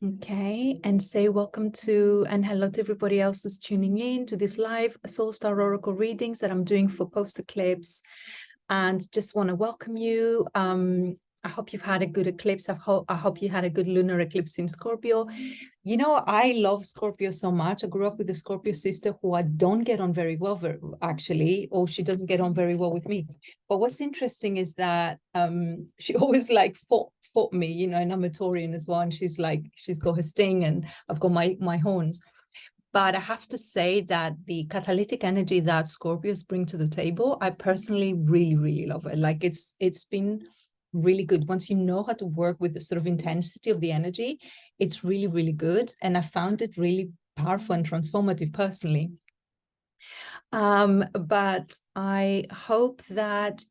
Okay, and say welcome to and hello to everybody else who's tuning in to this live Soul Star Oracle readings that I'm doing for post eclipse. And just want to welcome you. I hope you've had a good eclipse. I hope you had a good lunar eclipse in Scorpio. You know, I love Scorpio so much. I grew up with a Scorpio sister who I don't get on very well, actually, or she doesn't get on very well with me. But what's interesting is that she always like fought me, you know, and I'm a Taurian as well. And she's got her sting and I've got my horns. But I have to say that the catalytic energy that Scorpios bring to the table, I personally really, really love it. Like it's been really good. Once you know how to work with the sort of intensity of the energy, it's really, really good. And I found it really powerful and transformative personally. But I hope that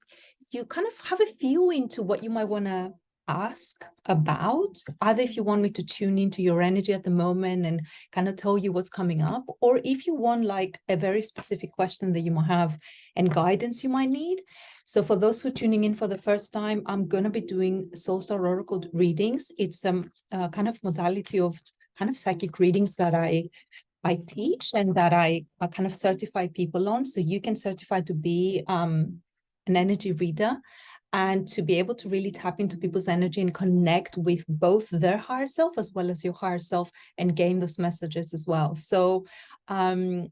you kind of have a feel into what you might want to ask about, either if you want me to tune into your energy at the moment and kind of tell you what's coming up, or if you want like a very specific question that you might have and guidance you might need. So for those who are tuning in for the first time, I'm going to be doing Soul Star Oracle readings. It's kind of modality of kind of psychic readings that I teach and that I kind of certify people on. So you can certify to be an energy reader and to be able to really tap into people's energy and connect with both their higher self as well as your higher self and gain those messages as well. So kind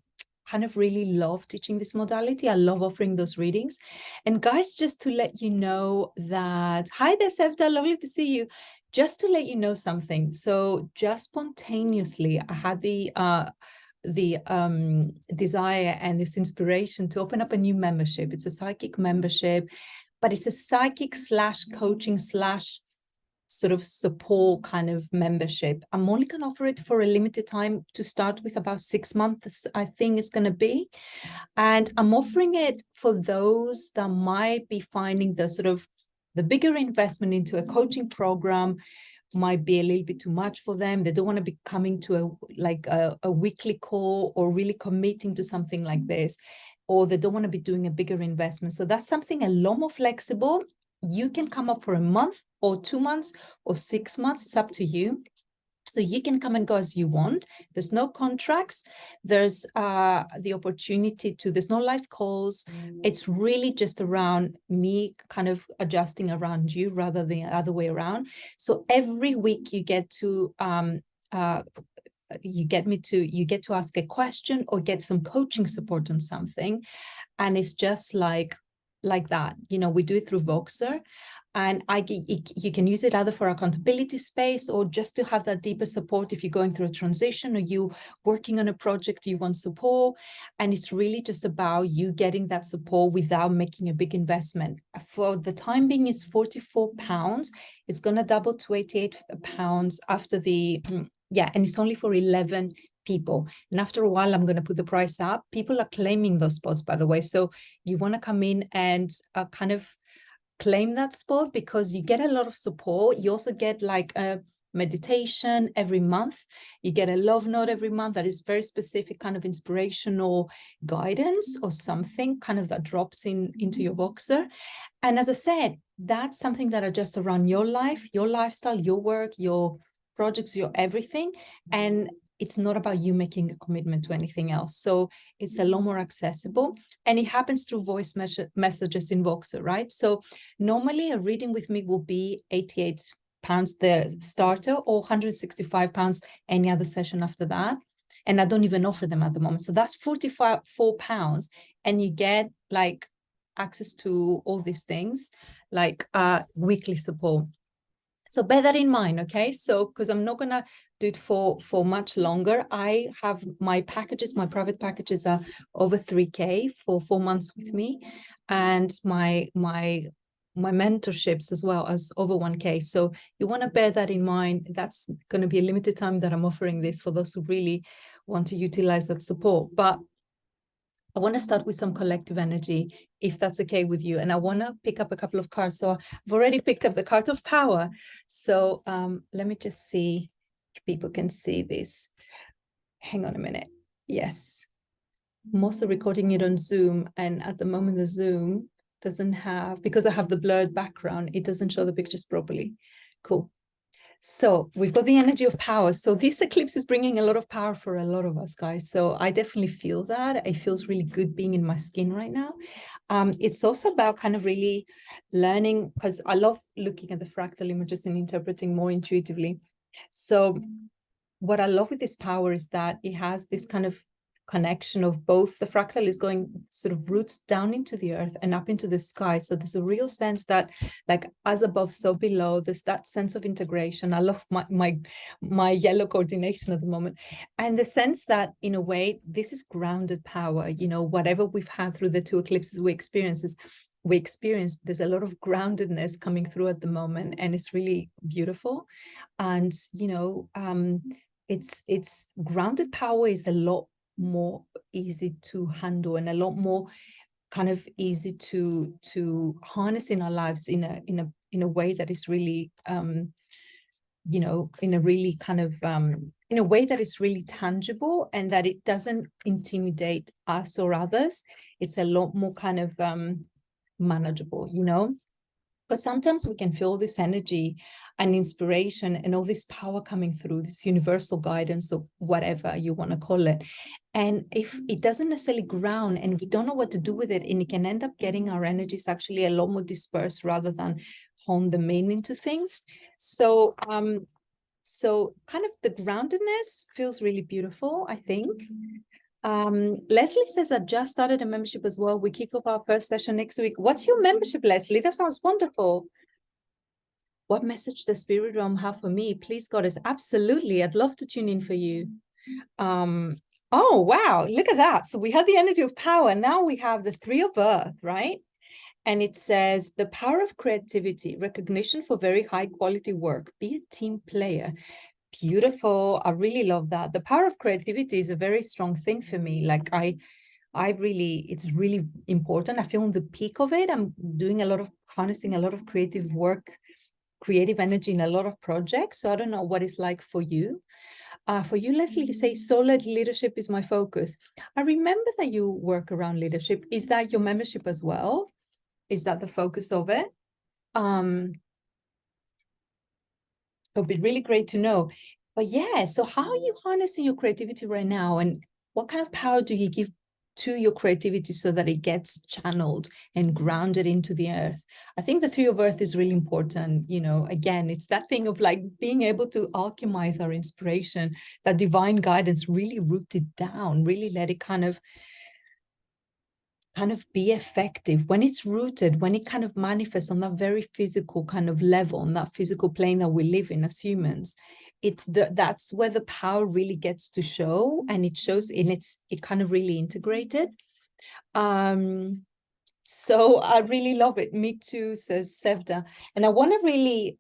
of really love teaching this modality. I love offering those readings. And guys, just to let you know that, hi there, Sevda, lovely to see you. Just to let you know something. So just spontaneously, I had the desire and this inspiration to open up a new membership. It's a psychic membership, but it's a psychic / coaching / sort of support kind of membership. I'm only going to offer it for a limited time to start with, about 6 months, I think it's going to be. And I'm offering it for those that might be finding the sort of the bigger investment into a coaching program might be a little bit too much for them. They don't want to be coming to a weekly call or really committing to something like this, or they don't want to be doing a bigger investment. So that's something a lot more flexible. You can come up for a month or 2 months or 6 months. It's up to you. So you can come and go as you want. There's no contracts. There's the opportunity to, there's no live calls. It's really just around me kind of adjusting around you rather than the other way around. So every week you get to you get to ask a question or get some coaching support on something. And it's just like that. You know, we do it through Voxer. And you can use it either for accountability space or just to have that deeper support if you're going through a transition or you working on a project you want support. And it's really just about you getting that support without making a big investment. For the time being, it's £44. It's going to double to £88 after the, yeah, and it's only for 11 people. And after a while, I'm going to put the price up. People are claiming those spots, by the way. So you want to come in and kind of claim that spot because you get a lot of support. You also get like a meditation every month. You get a love note every month that is very specific kind of inspirational guidance or something kind of that drops into your Voxer. And as I said, that's something that adjusts around your life, your lifestyle, your work, your projects, your everything. And it's not about you making a commitment to anything else. So it's a lot more accessible. And it happens through voice messages in Voxer, right? So normally a reading with me will be £88 the starter or £165 any other session after that. And I don't even offer them at the moment. So that's £44. And you get like access to all these things, like weekly support. So bear that in mind, okay? So, because I'm not gonna do it for much longer. I have my packages, my private packages are over 3K for 4 months with me, and my mentorships as well as over 1K. So you want to bear that in mind. That's going to be a limited time that I'm offering this for those who really want to utilize that support. But I want to start with some collective energy, if that's okay with you. And I want to pick up a couple of cards. So I've already picked up the card of power. So let me just see if people can see this. Hang on a minute. Yes. I'm also recording it on Zoom. And at the moment, the Zoom doesn't have, because I have the blurred background, it doesn't show the pictures properly. Cool. So we've got the energy of power. So this eclipse is bringing a lot of power for a lot of us, guys. So I definitely feel that. It feels really good being in my skin right now. It's also about kind of really learning, because I love looking at the fractal images and interpreting more intuitively. So what I love with this power is that it has this kind of connection of both. The fractal is going sort of roots down into the earth and up into the sky. So there's a real sense that, like, as above, so below. There's that sense of integration. I love my yellow coordination at the moment, and the sense that, in a way, this is grounded power. You know, whatever we've had through the two eclipses we experienced, there's a lot of groundedness coming through at the moment, and it's really beautiful. And you know, it's grounded power is a lot more easy to handle and a lot more kind of easy to harness in our lives in a way that is really you know, in a really kind of in a way that is really tangible, and that it doesn't intimidate us or others. It's a lot more kind of manageable, you know. But sometimes we can feel this energy and inspiration and all this power coming through, this universal guidance, or whatever you want to call it. And if it doesn't necessarily ground and we don't know what to do with it, and it can end up getting our energies actually a lot more dispersed rather than hone them in into things. So so kind of the groundedness feels really beautiful, I think. Leslie says, I just started a membership as well. We kick off our first session next week. What's your membership, Leslie? That sounds wonderful. What message does Spirit Realm have for me? Please, Goddess. Absolutely. I'd love to tune in for you. Oh, wow. Look at that. So we had the energy of power. Now we have the Three of Earth, right? And it says the power of creativity, recognition for very high quality work, be a team player. Beautiful. I really love that. The power of creativity is a very strong thing for me. Like I really, it's really important. I feel on the peak of it. I'm doing a lot of harnessing a lot of creative work, creative energy in a lot of projects. So I don't know what it's like for you. For you, Leslie, you say solid leadership is my focus. I remember that you work around leadership. Is that your membership as well? Is that the focus of it? It would be really great to know. But yeah, so how are you harnessing your creativity right now? And what kind of power do you give to your creativity so that it gets channeled and grounded into the earth? I think the Three of Earth is really important. You know, again, it's that thing of like being able to alchemize our inspiration, that divine guidance, really root it down, really let it kind of be effective when it's rooted, when it kind of manifests on that very physical kind of level, on that physical plane that we live in as humans. That's where the power really gets to show, and it shows in it kind of really integrated. So I really love it. Me too, says Sevda. And I want to really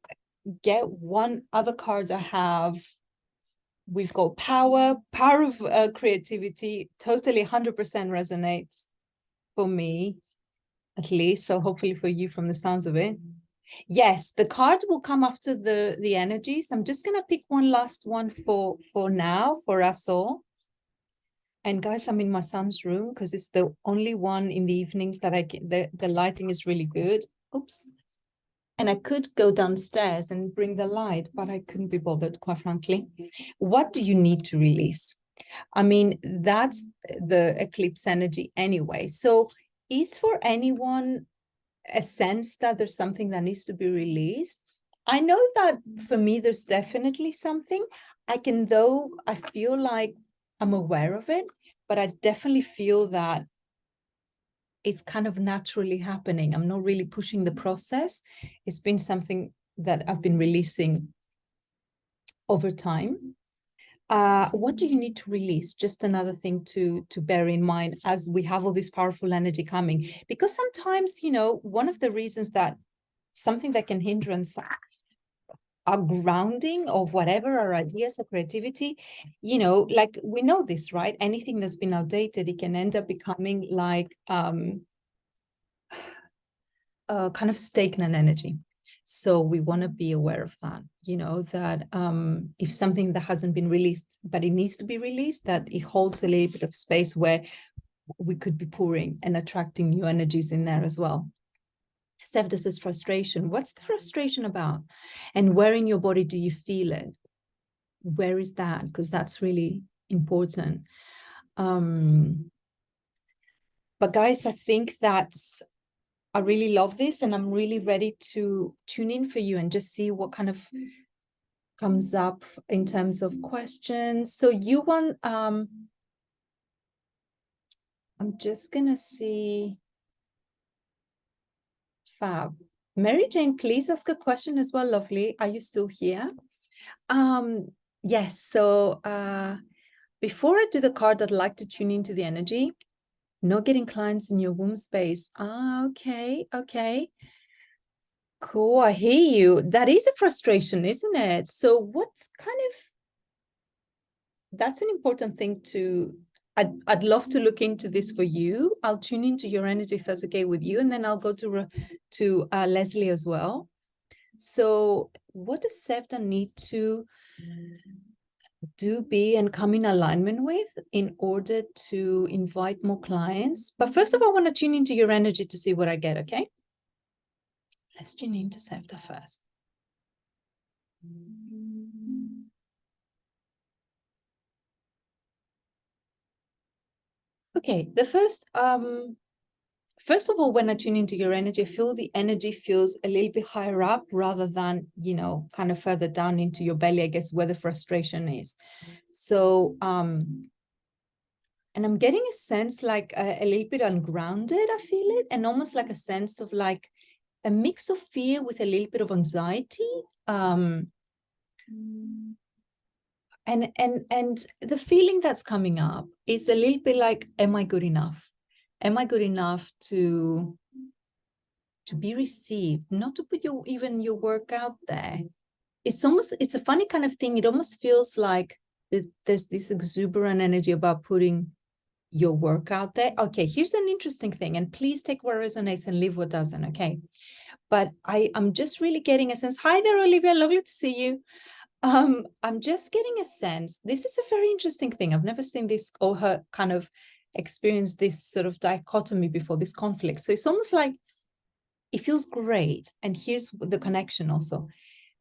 get one other card I have. We've got power of creativity, totally 100% resonates for me, at least. So hopefully for you, from the sounds of it. Yes, the card will come after the energies. I'm just gonna pick one last one for now, for us all. And guys, I'm in my son's room because it's the only one in the evenings that I can, the lighting is really good. Oops. And I could go downstairs and bring the light, but I couldn't be bothered, quite frankly. What do you need to release? I mean, that's the eclipse energy anyway. So is for anyone a sense that there's something that needs to be released? I know that for me, there's definitely something. I feel like I'm aware of it, but I definitely feel that it's kind of naturally happening. I'm not really pushing the process. It's been something that I've been releasing over time. What do you need to release? Just another thing to bear in mind as we have all this powerful energy coming, because sometimes, you know, one of the reasons that something that can hinder our grounding of whatever our ideas or creativity, you know, like we know this, right? Anything that's been outdated, it can end up becoming like kind of stagnant energy. So we want to be aware of that, you know, that if something that hasn't been released, but it needs to be released, that it holds a little bit of space where we could be pouring and attracting new energies in there as well. Sevda says frustration. What's the frustration about? And where in your body do you feel it? Where is that? Because that's really important. But guys, I think I really love this, and I'm really ready to tune in for you and just see what kind of comes up in terms of questions. So you want, I'm just gonna see. Fab. Mary Jane, please ask a question as well. Lovely. Are you still here? Yes. So before I do the card, I'd like to tune into the energy. Not getting clients in your womb space. Okay. Okay. Cool. I hear you. That is a frustration, isn't it? So what's kind of, that's an important thing I'd love to look into this for you. I'll tune into your energy if that's okay with you. And then I'll go to Leslie as well. So what does Sevda need to do, be, and come in alignment with in order to invite more clients? But first of all, I want to tune into your energy to see what I get, okay? Let's tune into Sevda first. Okay, the first of all, when I tune into your energy, I feel the energy feels a little bit higher up rather than, kind of further down into your belly, I guess, where the frustration is. So, and I'm getting a sense like a little bit ungrounded, I feel it, and almost like a sense of like a mix of fear with a little bit of anxiety. And the feeling that's coming up is a little bit like, am I good enough? Am I good enough to be received, not to put even your work out there? It's a funny kind of thing. It almost feels like there's this exuberant energy about putting your work out there. Okay, here's an interesting thing, and please take what resonates and leave what doesn't, okay? But I'm just really getting a sense. Hi there, Olivia, lovely to see you. I'm just getting a sense. This is a very interesting thing. I've never seen this or her kind of experience this sort of dichotomy before, this conflict. So it's almost like it feels great. And here's the connection also.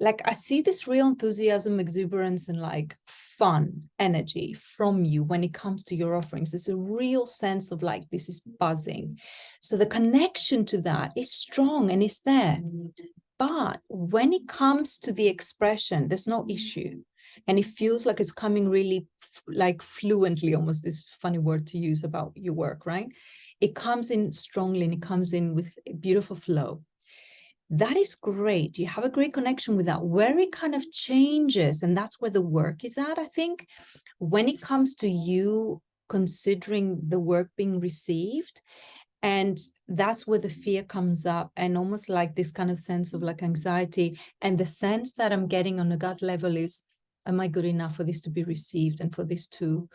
Like I see this real enthusiasm, exuberance, and like fun energy from you when it comes to your offerings. There's a real sense of like, this is buzzing. So the connection to that is strong and it's there. But when it comes to the expression, there's no issue. And it feels like it's coming really like fluently, almost this funny word to use about your work, right? It comes in strongly and it comes in with a beautiful flow. That is great. You have a great connection with that. Where it kind of changes, and that's where the work is at, I think, when it comes to you considering the work being received. And that's where the fear comes up, and almost like this kind of sense of like anxiety. And the sense that I'm getting on a gut level is, am I good enough for this to be received and for this to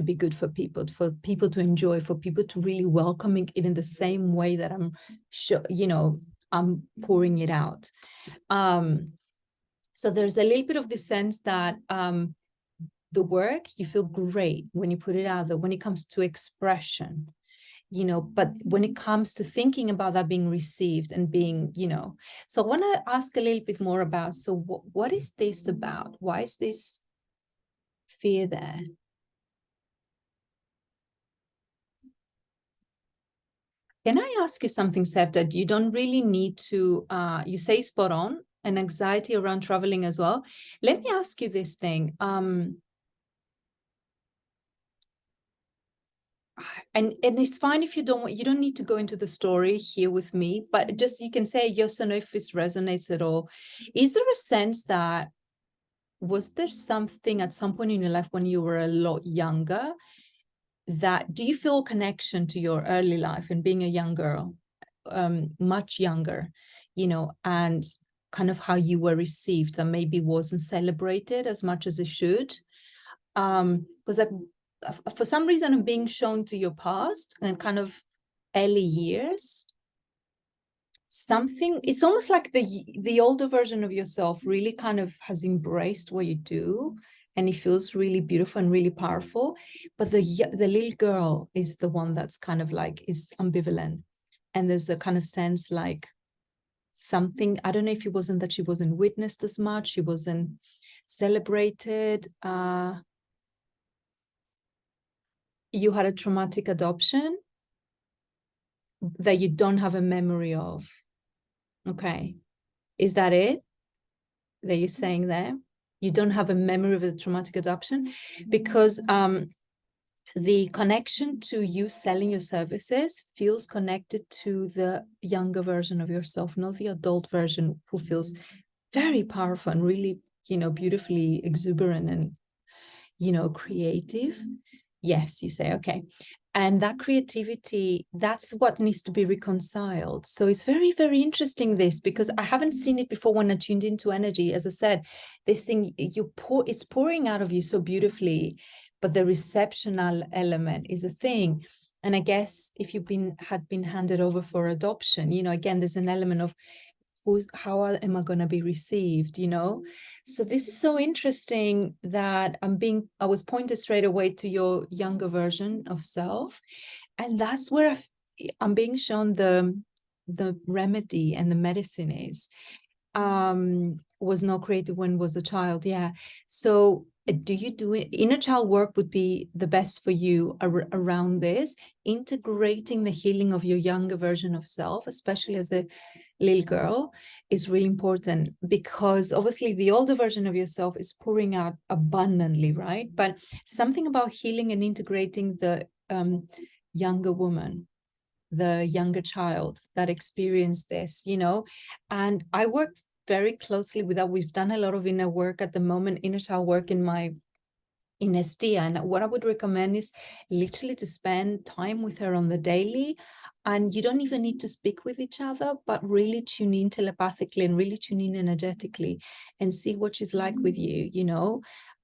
be good for people to enjoy, for people to really welcome it in the same way that I'm sure, I'm pouring it out. So there's a little bit of the sense that the work, you feel great when you put it out there, when it comes to expression, but when it comes to thinking about that being received and being, so I want to ask a little bit more about, so what is this about? Why is this fear there? Can I ask you something, Seb, that you don't really need to, you say spot on, and anxiety around traveling as well. Let me ask you this thing. And it's fine if you don't need to go into the story here with me, but just you can say yes or no if this resonates at all. Is there a sense that, was there something at some point in your life when you were a lot younger that, do you feel a connection to your early life and being a young girl, much younger, and kind of how you were received that maybe wasn't celebrated as much as it should? Because for some reason I'm being shown to your past and kind of early years, something, it's almost like the older version of yourself really kind of has embraced what you do, and it feels really beautiful and really powerful. But the little girl is the one that's kind of like, is ambivalent. And there's a kind of sense like, something, I don't know if it wasn't that she wasn't witnessed as much, she wasn't celebrated. You had a traumatic adoption that you don't have a memory of. Okay. Is that it that you're saying there? You don't have a memory of a traumatic adoption? Because the connection to you selling your services feels connected to the younger version of yourself, not the adult version who feels very powerful and really, beautifully exuberant and, creative. Yes, you say, okay. And that creativity, that's what needs to be reconciled. So it's very, very interesting, this, because I haven't seen it before when I tuned into energy. As I said, this thing, it's pouring out of you so beautifully, but the receptional element is a thing. And I guess if had been handed over for adoption, again, there's an element of how am I going to be received, So this is so interesting that I was pointed straight away to your younger version of self. And that's where I'm being shown the remedy and the medicine is. Was not created when was a child. Yeah. So do you do it? Inner child work would be the best for you around this, integrating the healing of your younger version of self, especially as a little girl, is really important, because obviously the older version of yourself is pouring out abundantly, right? But something about healing and integrating the younger woman, the younger child that experienced this, and I work very closely with that. We've done a lot of inner work at the moment, inner child work in Estia. And what I would recommend is literally to spend time with her on the daily. And you don't even need to speak with each other, but really tune in telepathically and really tune in energetically and see what she's like with you,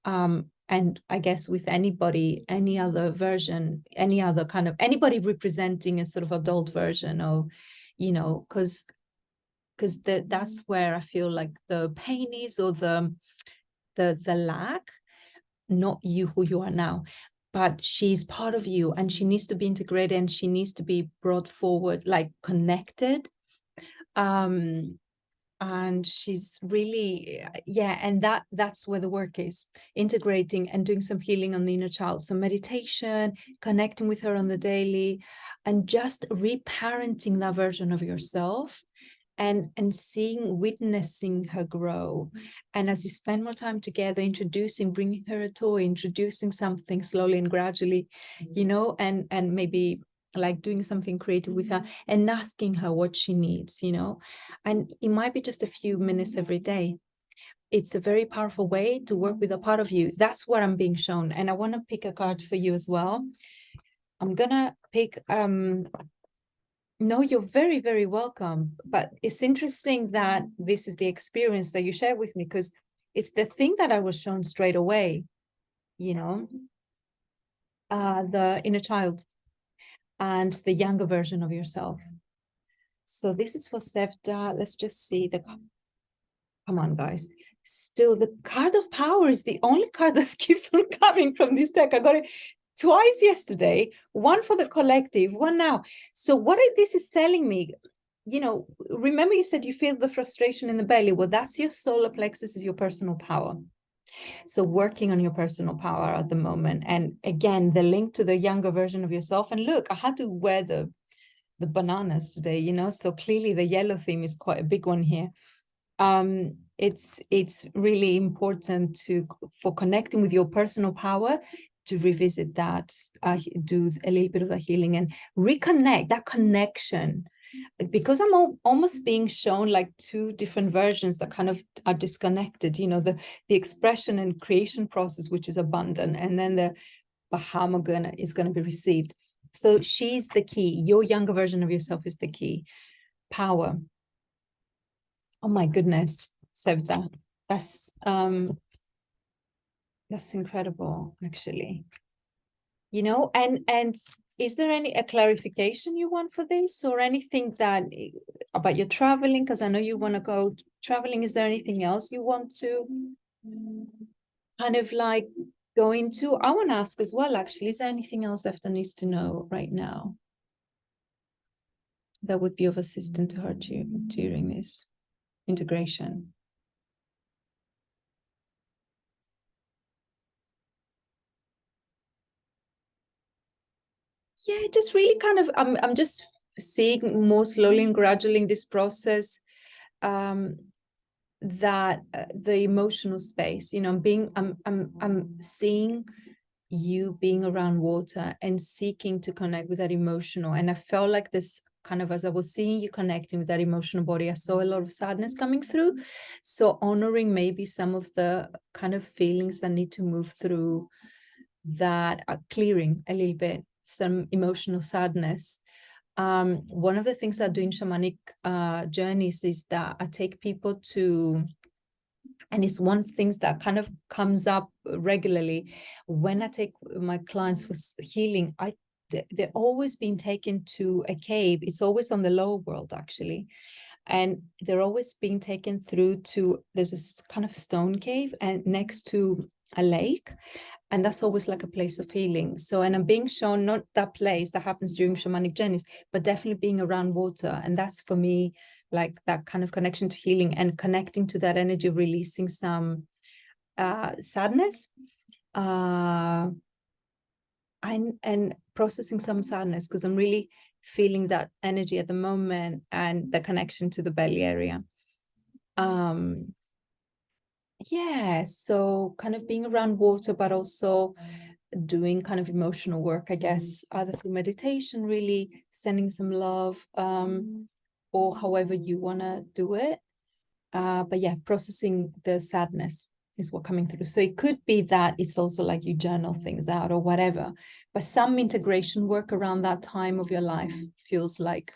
and I guess with anybody, any other version, any other kind of anybody representing a sort of adult version of, because that's where I feel like the pain is, or the lack, not you who you are now, but she's part of you and she needs to be integrated and she needs to be brought forward, like connected. And she's really, and that's where the work is, integrating and doing some healing on the inner child. So meditation, connecting with her on the daily, and just reparenting that version of yourself, and witnessing her grow. And as you spend more time together, bringing her a toy, introducing something slowly and gradually, and maybe like doing something creative with her and asking her what she needs, and it might be just a few minutes every day. It's a very powerful way to work with a part of you. That's what I'm being shown. And I want to pick a card for you as well. I'm gonna pick no, you're very, very welcome. But it's interesting that this is the experience that you share with me, because it's the thing that I was shown straight away, the inner child and the younger version of yourself. So this is for Sevda. Let's just see come on, guys. Still, the card of power is the only card that keeps on coming from this deck. I got it twice yesterday, one for the collective, one now. So what this is telling me, remember you said you feel the frustration in the belly. Well, that's your solar plexus, is your personal power. So working on your personal power at the moment. And again, the link to the younger version of yourself. And look, I had to wear the bananas today, so clearly the yellow theme is quite a big one here. It's really important for connecting with your personal power, to revisit that, do a little bit of the healing and reconnect that connection, because I'm almost being shown like two different versions that kind of are disconnected, the expression and creation process, which is abundant, and then the Bahama is going to be received. So she's the key. Your younger version of yourself is the key. Power. Oh my goodness, Sevda. That's incredible, actually. And is there a clarification you want for this, or anything that about your traveling? Because I know you want to go traveling. Is there anything else you want to kind of like go into? I want to ask as well, actually, is there anything else Efta needs to know right now? that would be of assistance to her during this integration. Yeah, just really kind of, I'm just seeing more slowly and gradually in this process that the emotional space, I'm seeing you being around water and seeking to connect with that emotional. And I felt like this kind of, as I was seeing you connecting with that emotional body, I saw a lot of sadness coming through. So honoring maybe some of the kind of feelings that need to move through that are clearing a little bit, some emotional sadness. One of the things I do in shamanic journeys is that I take people to, and it's one thing that kind of comes up regularly when I take my clients for healing. They're always being taken to a cave. It's always on the lower world, actually. And they're always being taken through to, there's this kind of stone cave and next to a lake. And that's always like a place of healing. So, and I'm being shown not that place that happens during shamanic journeys, but definitely being around water. And that's for me, like that kind of connection to healing and connecting to that energy of releasing some sadness and processing some sadness, because I'm really feeling that energy at the moment and the connection to the belly area. Yeah, so kind of being around water, but also doing kind of emotional work, I guess, either through meditation, really sending some love, or however you want to do it. But yeah, processing the sadness is what coming through. So it could be that it's also like you journal things out or whatever, but some integration work around that time of your life feels like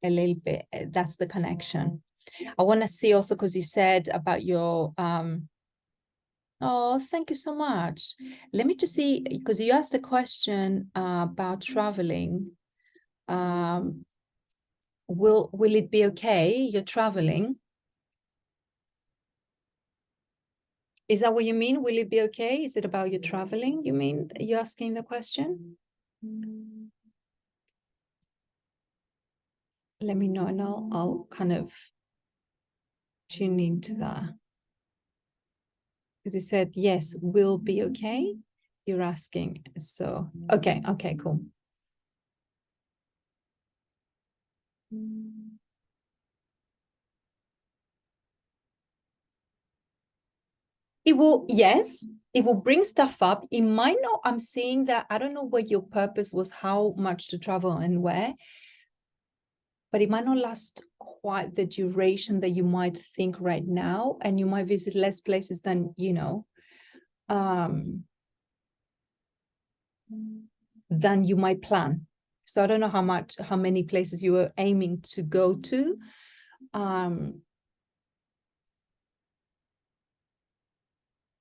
a little bit, that's the connection. I want to see also, because you said about your, oh, thank you so much. Let me just see, because you asked a question about traveling. Will it be okay? You're traveling. Is that what you mean? Will it be okay? Is it about you traveling? You mean you're asking the question? Let me know and I'll kind of tune into that. Because you said, yes, will be okay. You're asking. So, okay, cool. It will, yes, it will bring stuff up. It might not, I'm seeing that, I don't know what your purpose was, how much to travel and where, but it might not last quite the duration that you might think right now. And you might visit less places than, than you might plan. So I don't know how many places you were aiming to go to.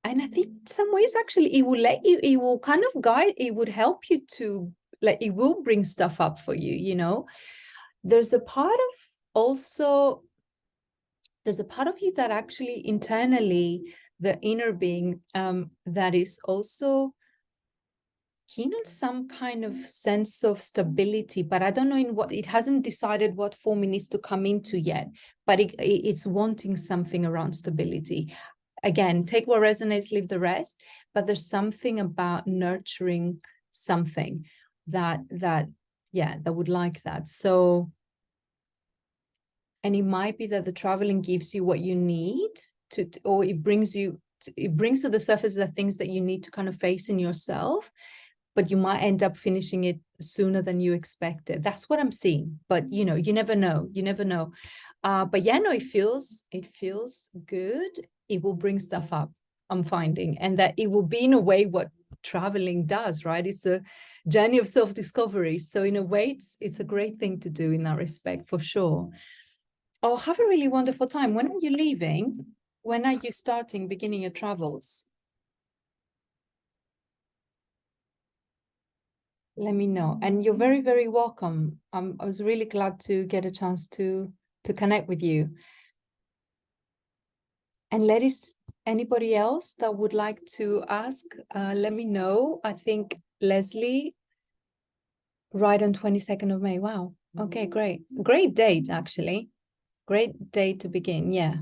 And I think some ways actually it will it will kind of guide, it would help you to, like, it will bring stuff up for you. There's a part of also, there's a part of you that actually internally, the inner being, that is also keen on some kind of sense of stability, but I don't know in what, it hasn't decided what form it needs to come into yet, but it's wanting something around stability. Again, take what resonates, leave the rest, but there's something about nurturing something that would like that. So, and it might be that the traveling gives you what you need or it brings to the surface the things that you need to kind of face in yourself, but you might end up finishing it sooner than you expected. That's what I'm seeing. But you never know. But yeah, no, it feels good. It will bring stuff up, I'm finding, and that it will be in a way what traveling does, right? It's a journey of self-discovery. So in a way, it's a great thing to do in that respect, for sure. Oh, have a really wonderful time. When are you leaving? When are you beginning your travels? Let me know. And you're very, very welcome. I was really glad to get a chance to connect with you. And anybody else that would like to ask, let me know. I think Leslie, right on 22nd of May. Wow. Okay, great. Great date, actually. Great day to begin. Yeah.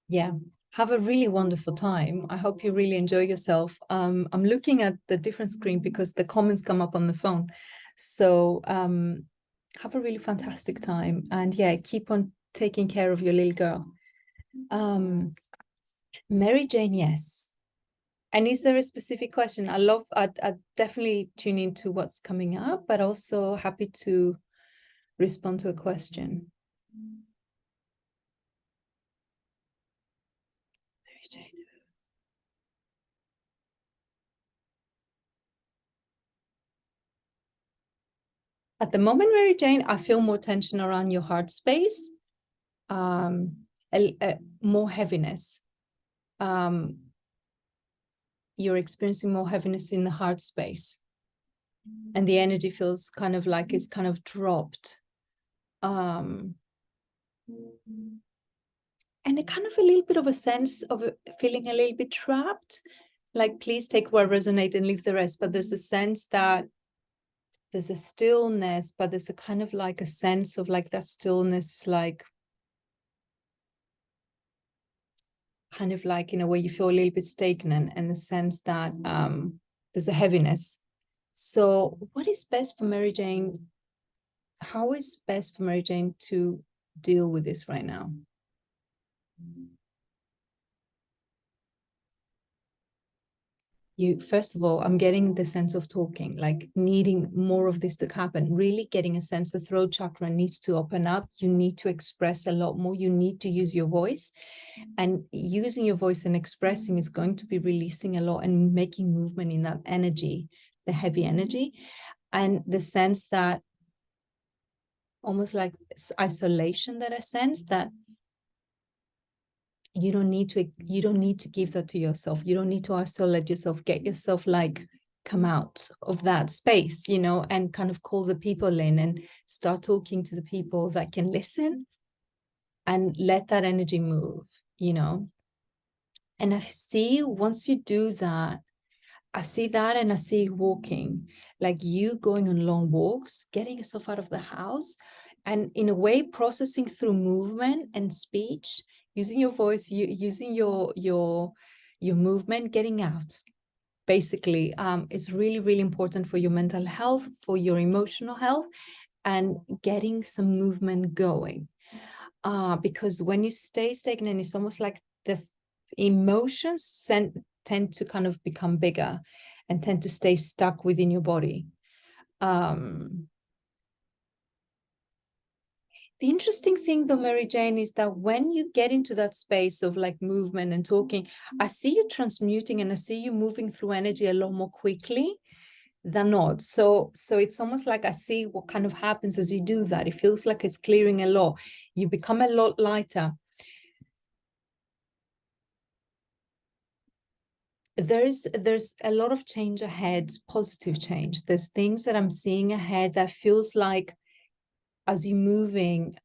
Yeah. Have a really wonderful time. I hope you really enjoy yourself. I'm looking at the different screen because the comments come up on the phone. So have a really fantastic time. And yeah, keep on taking care of your little girl. Mary Jane, yes. And is there a specific question? I'd definitely tune into what's coming up, but also happy to respond to a question. Mary Jane. At the moment, Mary Jane, I feel more tension around your heart space, more heaviness. You're experiencing more heaviness in the heart space. And the energy feels kind of like it's kind of dropped. And a kind of a little bit of a sense of feeling a little bit trapped. Like, please take what resonates and leave the rest. But there's a sense that there's a stillness, but there's a kind of like a sense of like that stillness is like kind of like in a way you feel a little bit stagnant, and the sense that there's a heaviness. So what is best for Mary Jane? How is best for Mary Jane to deal with this right now? First of all, I'm getting the sense of talking, like needing more of this to happen, really getting a sense the throat chakra needs to open up. You need to express a lot more. You need to use your voice, and using your voice and expressing is going to be releasing a lot and making movement in that energy, the heavy energy, and the sense that almost like isolation that I sense that you don't need to give that to yourself. You don't need to isolate yourself. Get yourself like come out of that space, and kind of call the people in and start talking to the people that can listen and let that energy move. And I see once you do that, I see that, and I see walking, like you going on long walks, getting yourself out of the house, and in a way processing through movement and speech, using your voice, using your movement, getting out. Basically, it's really, really important for your mental health, for your emotional health, and getting some movement going. Because when you stay stagnant, it's almost like the emotions tend to kind of become bigger and tend to stay stuck within your body. The interesting thing though, Mary Jane, is that when you get into that space of like movement and talking, I see you transmuting and I see you moving through energy a lot more quickly than not. So it's almost like I see what kind of happens as you do that. It feels like it's clearing a lot. You become a lot lighter. There's a lot of change ahead, positive change. There's things that I'm seeing ahead that feels like as you're moving,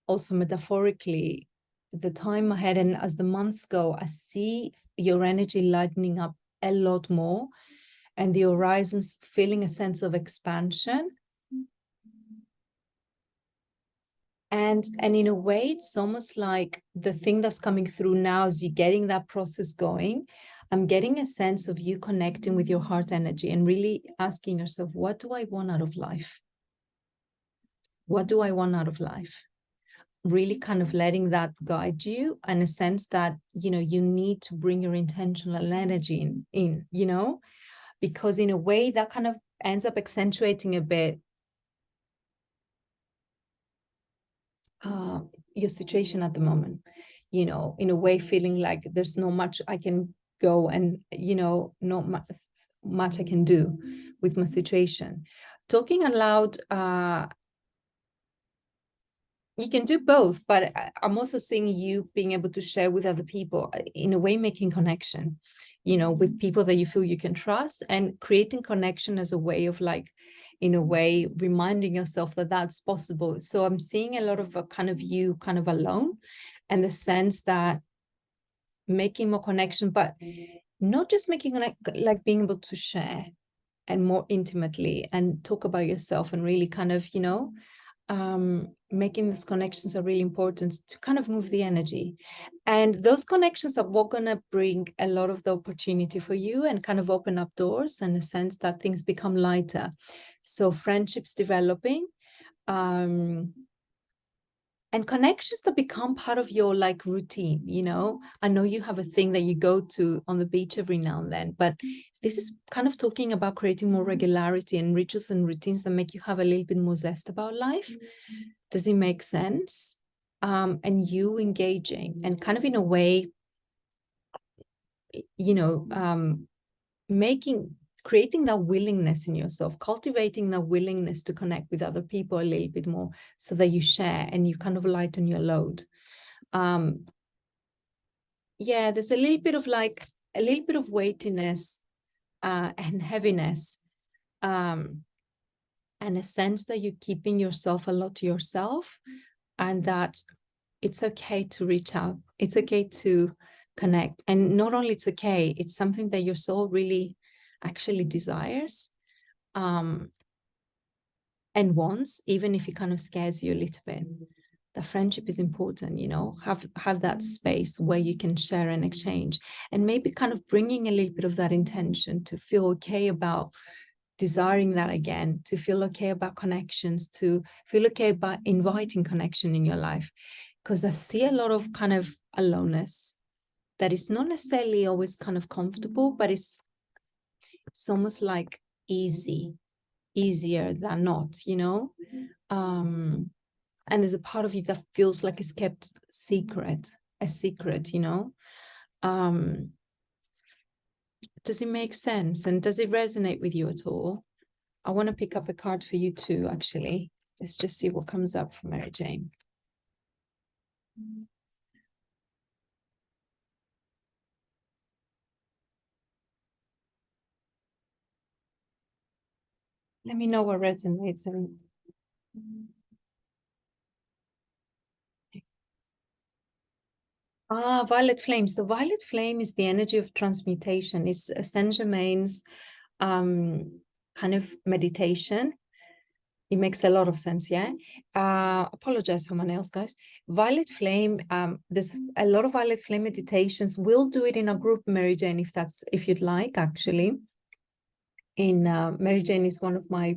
also metaphorically, the time ahead and as the months go, I see your energy lightening up a lot more and the horizons feeling a sense of expansion. And in a way, it's almost like the thing that's coming through now is you're getting that process going. I'm getting a sense of you connecting with your heart energy and really asking yourself, what do I want out of life? What do I want out of life? Really kind of letting that guide you, in a sense that, you need to bring your intentional energy in, because in a way that kind of ends up accentuating a bit your situation at the moment, in a way feeling like there's not much I can go and, not much I can do with my situation. Talking aloud, you can do both, but I'm also seeing you being able to share with other people, in a way making connection, with people that you feel you can trust, and creating connection as a way of like, in a way, reminding yourself that that's possible. So I'm seeing a lot of a kind of you kind of alone, and the sense that making more connection, but not just making like being able to share, and more intimately, and talk about yourself, and really kind of, you know, making those connections are really important to kind of move the energy. And those connections are what going to bring a lot of the opportunity for you and kind of open up doors in a sense that things become lighter. So friendships developing, and connections that become part of your like routine. You know, I know you have a thing that you go to on the beach every now and then, but this is kind of talking about creating more regularity and rituals and routines that make you have a little bit more zest about life. Does it make sense? And you engaging and kind of in a way, you know, creating that willingness in yourself, cultivating that willingness to connect with other people a little bit more, so that you share and you kind of lighten your load. Yeah, there's a little bit of like a little bit of weightiness and heaviness, and a sense that you're keeping yourself a lot to yourself, and that it's okay to reach out. It's okay to connect. And not only it's okay, it's something that your soul really actually desires, and wants, even if it kind of scares you a little bit. The friendship is important, you know, have that space where you can share and exchange, and maybe kind of bringing a little bit of that intention to feel okay about desiring that again, to feel okay about connections, to feel okay about inviting connection in your life. Because I see a lot of kind of aloneness that is not necessarily always kind of comfortable, but it's almost like easier than not, you know. And there's a part of you that feels like it's kept a secret, you know. Does it make sense? And does it resonate with you at all? I want to pick up a card for you too, actually. Let's just see what comes up for Mary Jane. Let me know what resonates. And violet flame. So violet flame is the energy of transmutation. It's Saint Germain's kind of meditation. It makes a lot of sense, yeah. Apologize for my nails, guys. Violet flame. There's a lot of violet flame meditations. We'll do it in a group, Mary Jane, if you'd like, actually. In Mary Jane is one of my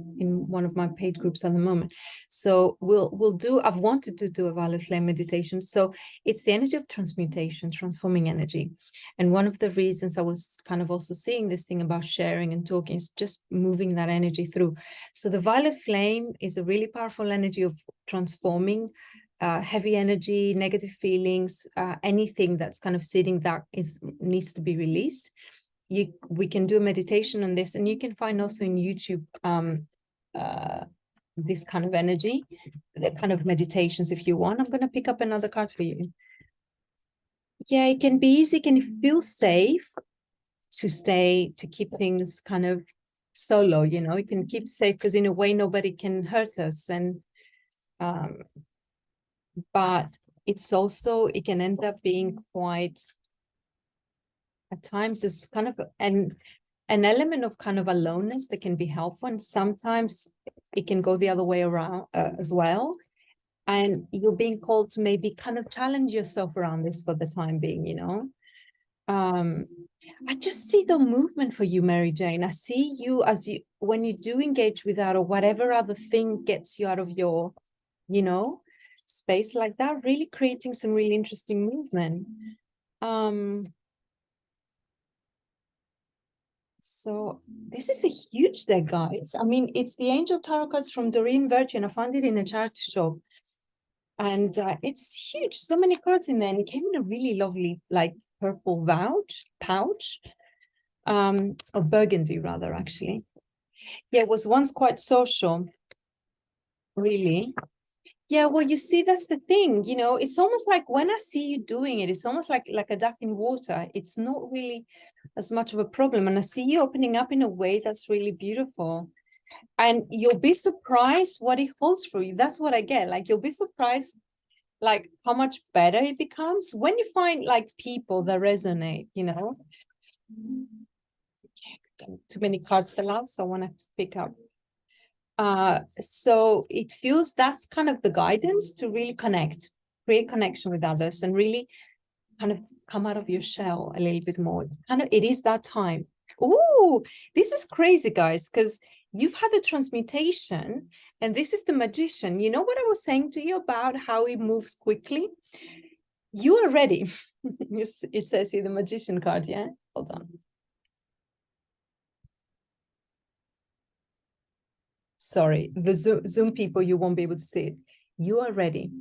paid groups at the moment. So I've wanted to do a violet flame meditation. So it's the energy of transmutation, transforming energy. And one of the reasons I was kind of also seeing this thing about sharing and talking is just moving that energy through. So the violet flame is a really powerful energy of transforming heavy energy, negative feelings, anything that's kind of sitting that needs to be released. We can do a meditation on this, and you can find also in YouTube this kind of energy, the kind of meditations if you want. I'm going to pick up another card for you. Yeah, it can be easy. Can feel safe to keep things kind of solo, you know. It can keep safe because in a way nobody can hurt us, and but it's also, it can end up being quite, at times it's kind of an element of kind of aloneness that can be helpful, and sometimes it can go the other way around as well. And you're being called to maybe kind of challenge yourself around this for the time being, you know. I just see the movement for you, Mary Jane. I see you as you, when you do engage with that or whatever other thing gets you out of your, you know, space like that, really creating some really interesting movement. So this is a huge deck, guys. I mean, it's the Angel Tarot cards from Doreen Virtue. I found it in a charity shop. And it's huge. So many cards in there. And it came in a really lovely, like, purple pouch. Or burgundy, rather, actually. Yeah, it was once quite social. Really. Yeah, well, you see, that's the thing, you know, it's almost like when I see you doing it, it's almost like a duck in water. It's not really as much of a problem. And I see you opening up in a way that's really beautiful. And you'll be surprised what it holds for you. That's what I get. Like, you'll be surprised, like, how much better it becomes when you find, like, people that resonate, you know. too many cards fell out, so I want to pick up. So it feels that's kind of the guidance to really connect, create connection with others, and really kind of come out of your shell a little bit more. It is that time. Oh, this is crazy, guys, because you've had the transmutation, and this is the magician. You know what I was saying to you about how it moves quickly? You are ready. It says here the magician card, yeah? Hold on. Sorry, the Zoom people, you won't be able to see it. You are ready.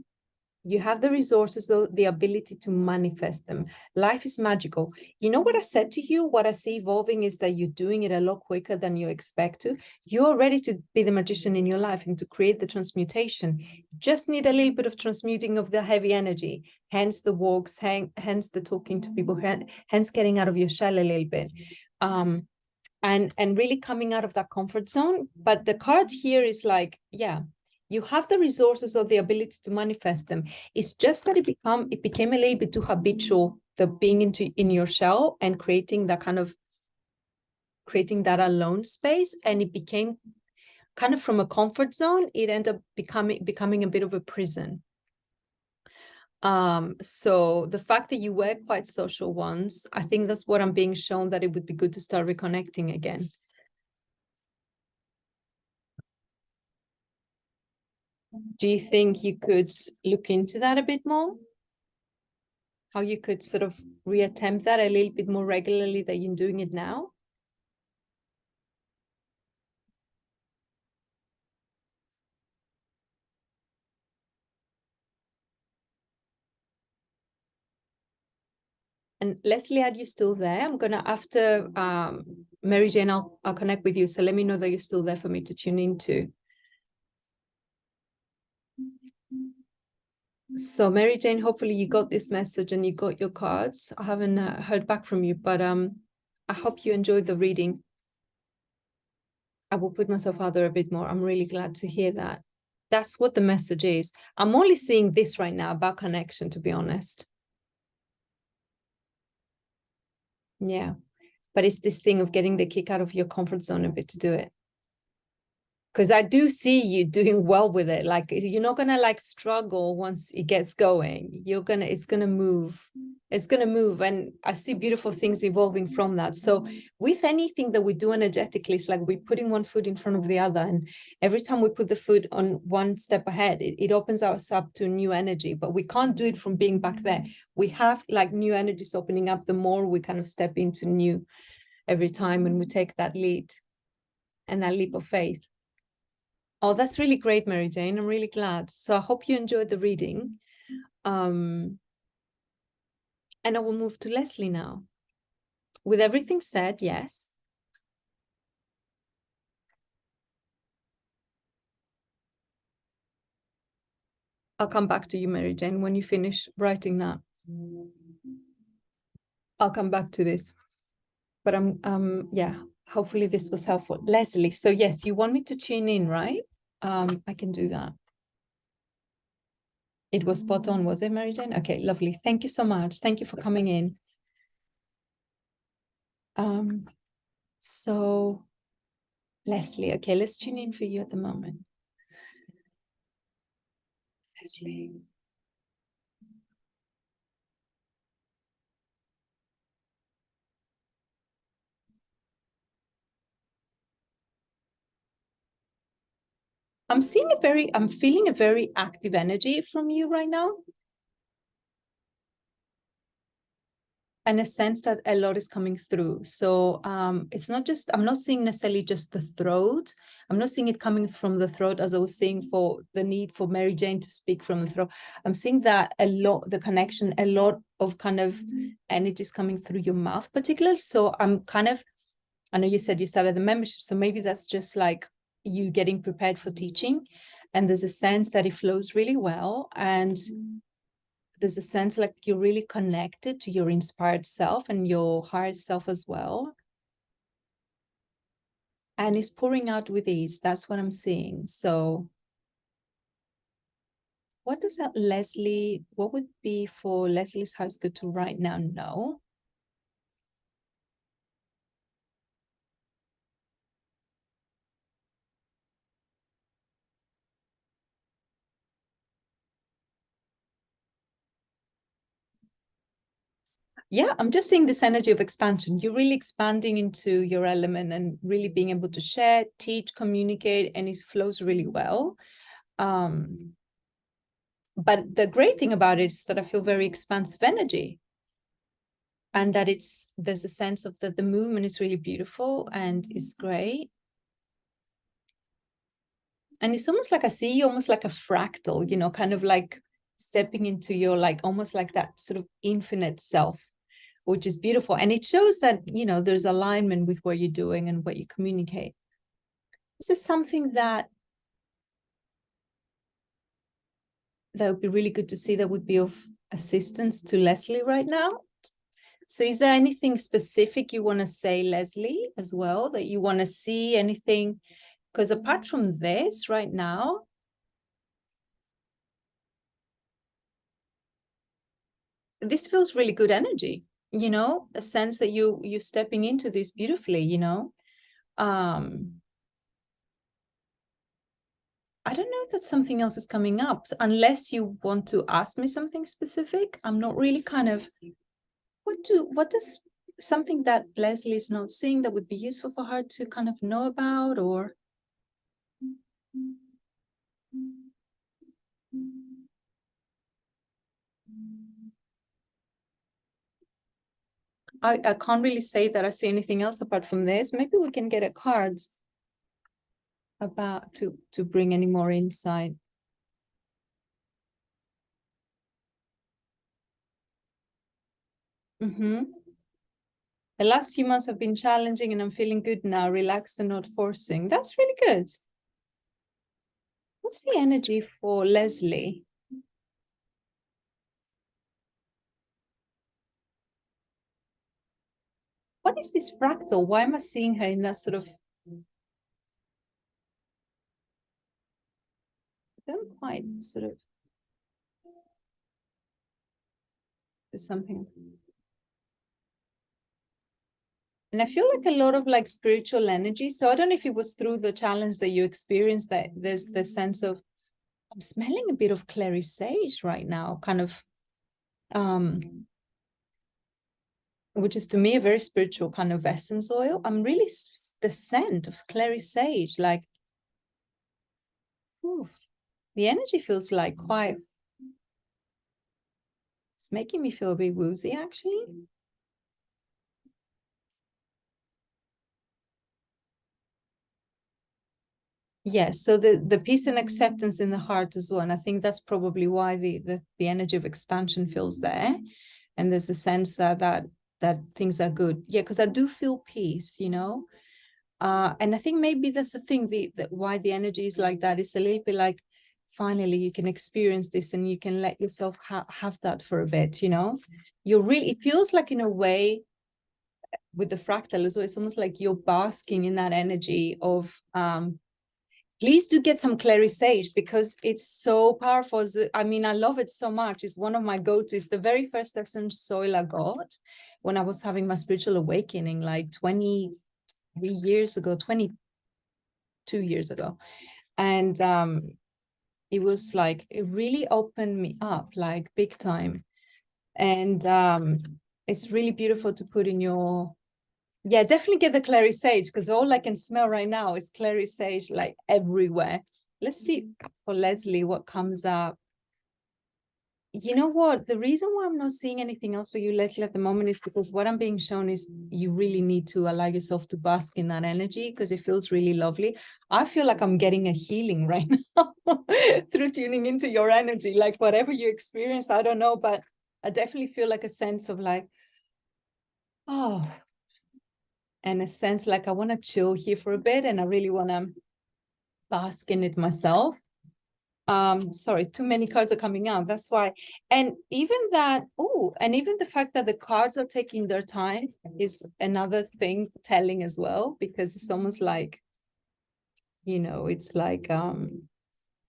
You have the resources, though, the ability to manifest them. Life is magical. You know what I said to you? What I see evolving is that you're doing it a lot quicker than you expect to. You're ready to be the magician in your life and to create the transmutation. Just need a little bit of transmuting of the heavy energy, hence the walks, hence the talking to people, hence getting out of your shell a little bit. And really coming out of that comfort zone. But the card here is like, yeah, you have the resources or the ability to manifest them. It's just that it became a little bit too habitual, the being in your shell and creating that alone space. And it became kind of from a comfort zone, it ended up becoming a bit of a prison. So the fact that you were quite social once, I think that's what I'm being shown, that it would be good to start reconnecting again. Do you think you could look into that a bit more? How you could sort of reattempt that a little bit more regularly than you're doing it now? And Leslie, are you still there? I'm gonna, after Mary Jane, I'll connect with you. So let me know that you're still there for me to tune into. So Mary Jane, hopefully you got this message and you got your cards. I haven't heard back from you, but I hope you enjoyed the reading. I will put myself out there a bit more. I'm really glad to hear that. That's what the message is. I'm only seeing this right now about connection, to be honest. Yeah. But it's this thing of getting the kick out of your comfort zone a bit to do it. Because I do see you doing well with it. Like, you're not gonna like struggle once it gets going. It's gonna move. It's gonna move. And I see beautiful things evolving from that. So with anything that we do energetically, it's like we're putting one foot in front of the other. And every time we put the foot on one step ahead, it opens us up to new energy. But we can't do it from being back there. We have like new energies opening up the more we kind of step into new every time when we take that lead and that leap of faith. Oh, that's really great, Mary Jane. I'm really glad. So I hope you enjoyed the reading. And I will move to Leslie now. With everything said, yes. I'll come back to you, Mary Jane, when you finish writing that. I'll come back to this. But yeah, hopefully this was helpful. Leslie, so yes, you want me to tune in, right? I can do that. It was spot on, was it, Mary Jane? Okay, lovely. Thank you so much. Thank you for coming in. So Leslie, okay, let's tune in for you at the moment. Leslie. I'm feeling a very active energy from you right now. And a sense that a lot is coming through. So it's not just, I'm not seeing necessarily just the throat. I'm not seeing it coming from the throat as I was saying for the need for Mary Jane to speak from the throat. I'm seeing that a lot, the connection, a lot of kind of energies coming through your mouth particularly. So I'm kind of, I know you said you started the membership, so maybe that's just like you getting prepared for teaching. And there's a sense that it flows really well. And there's a sense like you're really connected to your inspired self and your higher self as well. And it's pouring out with ease. That's what I'm seeing. So what does that what would be for Leslie's high school to right now know? Yeah, I'm just seeing this energy of expansion. You're really expanding into your element and really being able to share, teach, communicate, and it flows really well. But the great thing about it is that I feel very expansive energy, and that there's a sense of that the movement is really beautiful and is great. And it's almost like I see you almost like a fractal, you know, kind of like stepping into your, like, almost like that sort of infinite self, which is beautiful. And it shows that, you know, there's alignment with what you're doing and what you communicate. This is something that would be really good to see, that would be of assistance to Leslie right now. So is there anything specific you want to say, Leslie, as well, that you want to see? Anything? Because apart from this right now, this feels really good energy, you know, a sense that you're stepping into this beautifully, you know. I don't know that something else is coming up, so unless you want to ask me something specific. I'm not really kind of, what does something that Leslie is not seeing that would be useful for her to kind of know about, or I can't really say that I see anything else apart from this. Maybe we can get a card about to bring any more insight. The last few months have been challenging and I'm feeling good now, relaxed and not forcing. That's really good. What's the energy for Leslie? What is this fractal? Why am I seeing her in that sort of, I don't quite sort of, there's something. And I feel like a lot of like spiritual energy. So I don't know if it was through the challenge that you experienced that there's the sense of, I'm smelling a bit of clary sage right now, kind of, which is to me a very spiritual kind of essence oil. I'm really the scent of clary sage, like, ooh, the energy feels like quite, it's making me feel a bit woozy actually. Yes, so the peace and acceptance in the heart as well. And I think that's probably why the energy of expansion feels there. And there's a sense that things are good. Yeah, because I do feel peace, you know. And I think maybe that's the thing, why the energy is like that. It's a little bit like, finally you can experience this and you can let yourself have that for a bit, you know. It feels like, in a way, with the fractal as well, it's almost like you're basking in that energy of please do get some clary sage, because it's so powerful. I mean, I love it so much. It's one of my go-tos. The very first essence oil I got when I was having my spiritual awakening, like 23 years ago, 22 years ago. And it was like, it really opened me up, like big time. And it's really beautiful to put in your, yeah, definitely get the clary sage, because all I can smell right now is clary sage, like everywhere. Let's see for Leslie what comes up. You know what? The reason why I'm not seeing anything else for you, Leslie, at the moment is because what I'm being shown is you really need to allow yourself to bask in that energy, because it feels really lovely. I feel like I'm getting a healing right now through tuning into your energy. Like whatever you experience, I don't know, but I definitely feel like a sense of like, oh, and a sense like I want to chill here for a bit and I really want to bask in it myself. Sorry, too many cards are coming out, that's why. And even that, and even the fact that the cards are taking their time is another thing telling as well, because it's almost like, you know, it's like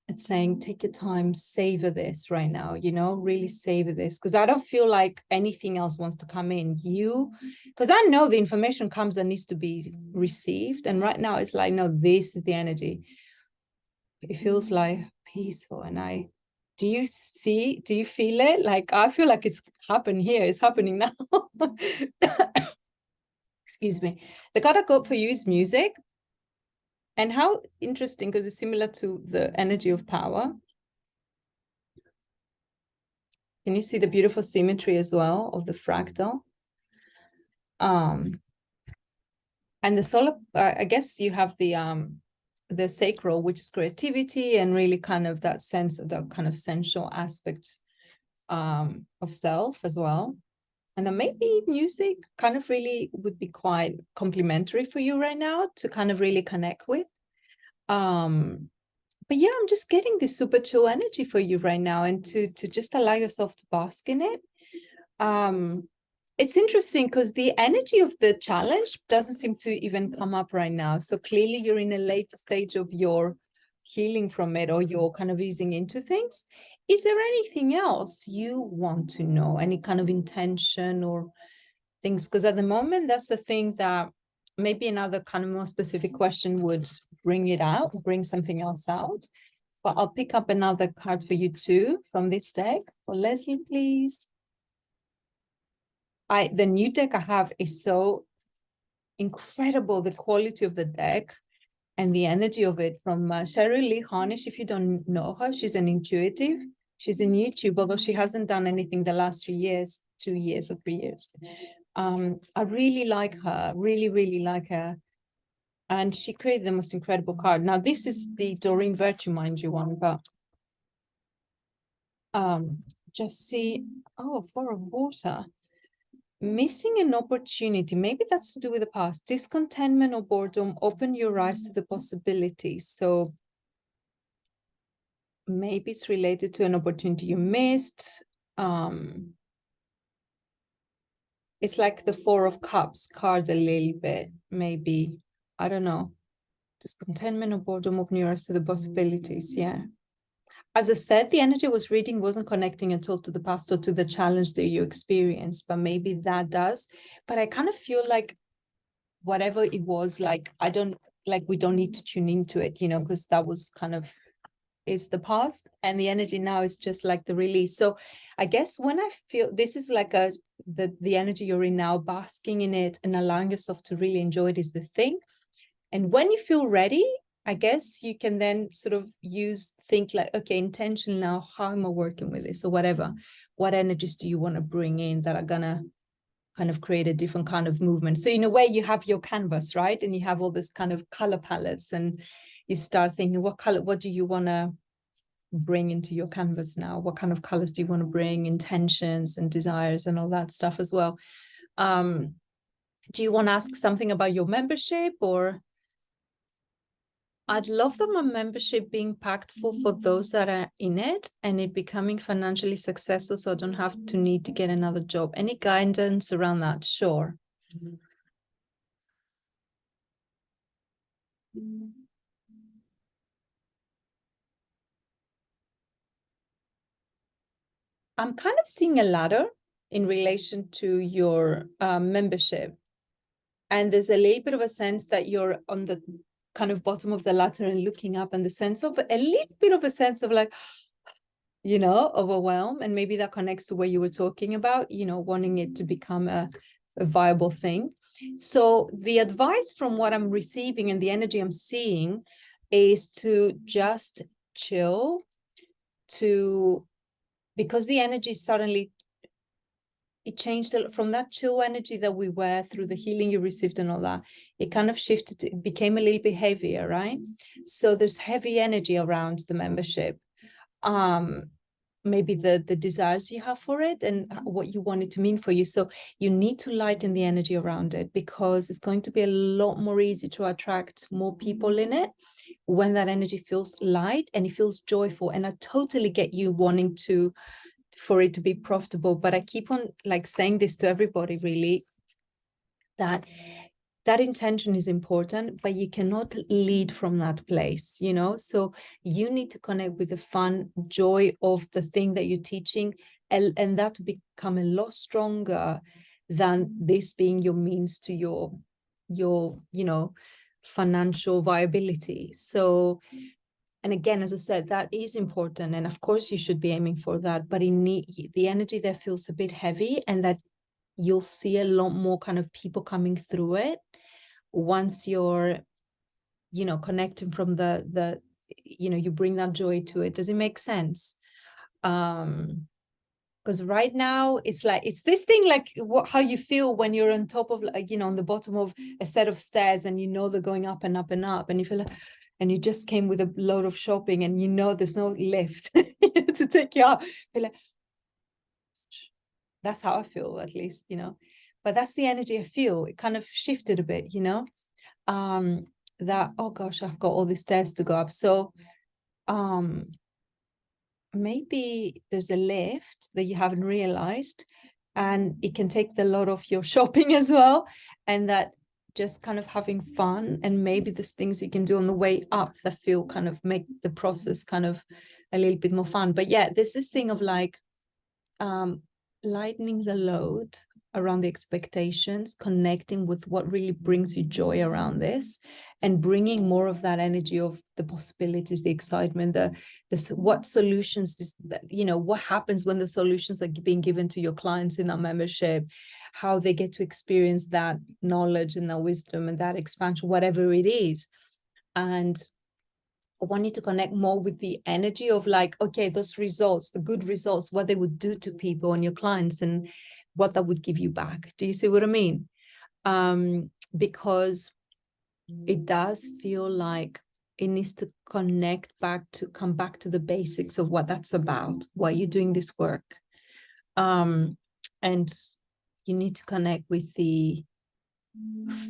it's saying, take your time, savor this right now, you know, really savor this, because I don't feel like anything else wants to come in. Because I know the information comes and needs to be received, and right now it's like, no, this is the energy. It feels like peaceful, and Do you feel it? Like, I feel like it's happened here. It's happening now. Excuse me. The card I got for you is music. And how interesting, because it's similar to the energy of power. Can you see the beautiful symmetry as well of the fractal? And the solar, I guess you have the sacral, which is creativity and really kind of that sense of the kind of sensual aspect of self as well. And then maybe music kind of really would be quite complementary for you right now to kind of really connect with. But yeah, I'm just getting this super chill energy for you right now, and to just allow yourself to bask in it. It's interesting because the energy of the challenge doesn't seem to even come up right now. So clearly you're in a later stage of your healing from it, or you're kind of easing into things. Is there anything else you want to know? Any kind of intention or things? Because at the moment, that's the thing that maybe another kind of more specific question would bring something else out. But I'll pick up another card for you too from this deck. For Leslie, please. The new deck I have is so incredible, the quality of the deck and the energy of it, from Cheryl Lee Harnish. If you don't know her, she's an intuitive. She's in YouTube, although she hasn't done anything the last 3 years, 2 years or 3 years. I really like her, really, really like her. And she created the most incredible card. Now, this is the Doreen Virtue, mind you, one, but just see, oh, 4 of water. Missing an opportunity, maybe that's to do with the past. Discontentment or boredom, open your eyes to the possibilities. So maybe it's related to an opportunity you missed. It's like the 4 of Cups card a little bit, maybe. I don't know. Discontentment or boredom, open your eyes to the possibilities. Yeah. As I said, the energy I was reading wasn't connecting at all to the past or to the challenge that you experienced, but maybe that does. But I kind of feel like whatever it was, like, we don't need to tune into it, because that was kind of, is the past, and the energy now is just like the release. So I guess when I feel this is like the energy you're in now, basking in it and allowing yourself to really enjoy it is the thing. And when you feel ready, I guess you can then sort of think like, okay, intention now, how am I working with this or whatever? What energies do you want to bring in that are gonna kind of create a different kind of movement? So in a way, you have your canvas, right? And you have all this kind of color palettes, and you start thinking, what do you want to bring into your canvas now? What kind of colors do you want to bring? Intentions and desires and all that stuff as well. Do you want to ask something about your membership? Or I'd love that my membership being impactful for those that are in it, and it becoming financially successful so I don't have to need to get another job. Any guidance around that? Sure. I'm kind of seeing a ladder in relation to your membership. And there's a little bit of a sense that you're on the kind of bottom of the ladder and looking up, and the sense of a little bit of a sense of like, overwhelm. And maybe that connects to what you were talking about, wanting it to become a viable thing. So the advice from what I'm receiving and the energy I'm seeing is to just chill, because the energy suddenly, it changed from that chill energy that we were through the healing you received and all that. It kind of shifted, it became a little bit heavier, right? So there's heavy energy around the membership. Maybe the desires you have for it and what you want it to mean for you. So you need to lighten the energy around it, because it's going to be a lot more easy to attract more people in it when that energy feels light and it feels joyful. And I totally get you wanting for it to be profitable, but I keep on like saying this to everybody, really, that intention is important, but you cannot lead from that place, so you need to connect with the fun joy of the thing that you're teaching, and that to become a lot stronger than this being your means to your financial viability. So And again, as I said, that is important. And of course you should be aiming for that, but the energy there feels a bit heavy, and that you'll see a lot more kind of people coming through it once you're, you know, connecting from the, you know, you bring that joy to it. Does it make sense? Because right now it's like, it's this thing like how you feel when you're on top of, like, you know, on the bottom of a set of stairs, and you know they're going up and up and up, and you feel like, and you just came with a load of shopping, and you know there's no lift to take you up. You're like, that's how I feel, at least, you know. But that's the energy I feel. It kind of shifted a bit, you know. That, oh gosh, I've got all these stairs to go up. So maybe there's a lift that you haven't realized, and it can take the load of your shopping as well, and that just kind of having fun, and maybe there's things you can do on the way up that feel kind of make the process kind of a little bit more fun. But yeah, there's this thing of like lightening the load around the expectations, connecting with what really brings you joy around this, and bringing more of that energy of the possibilities, the excitement, the what solutions, you know, what happens when the solutions are being given to your clients in that membership, how they get to experience that knowledge and that wisdom and that expansion, whatever it is. And I want you to connect more with the energy of like, okay, those results, the good results, what they would do to people and your clients, and what that would give you back. Do you see what I mean? Because it does feel like it needs to connect back to, come back to the basics of what that's about, why you're doing this work. And you need to connect with the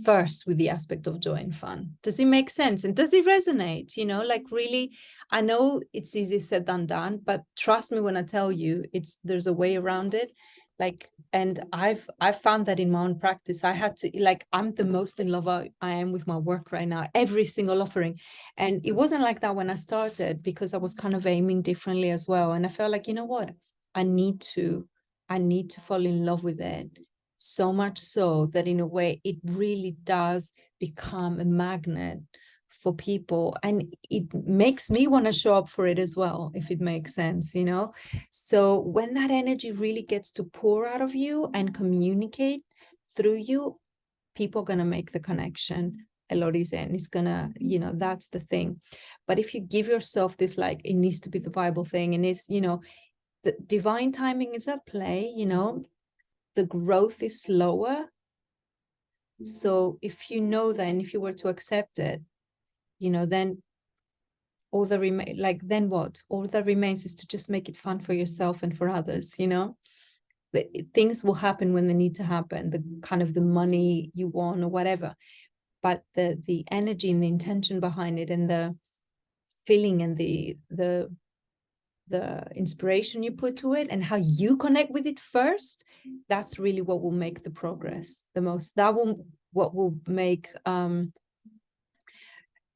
first with the aspect of joy and fun. Does it make sense? And does it resonate? You know, like really, I know it's easier said than done, but trust me when I tell you, there's a way around it. Like, and I've found that in my own practice. I had to, like, I'm the most in love I am with my work right now, every single offering. And it wasn't like that when I started, because I was kind of aiming differently as well. And I felt like, you know what, I need to fall in love with it. So much so that in a way it really does become a magnet for people, and it makes me want to show up for it as well, if it makes sense, you know. So when that energy really gets to pour out of you and communicate through you, people are going to make the connection a lot easier, and it's gonna, you know, that's the thing. But if you give yourself this, like, it needs to be the viable thing, and it's, you know, the divine timing is at play, you know, the growth is slower. So if you know that, and if you were to accept it, you know, then all that remains, like, then what? All that remains is to just make it fun for yourself and for others, you know? Things will happen when they need to happen, the kind of the money you want or whatever. But the energy and the intention behind it, and the feeling, and the inspiration you put to it, and how you connect with it first, that's really what will make the progress the most. That will, what will make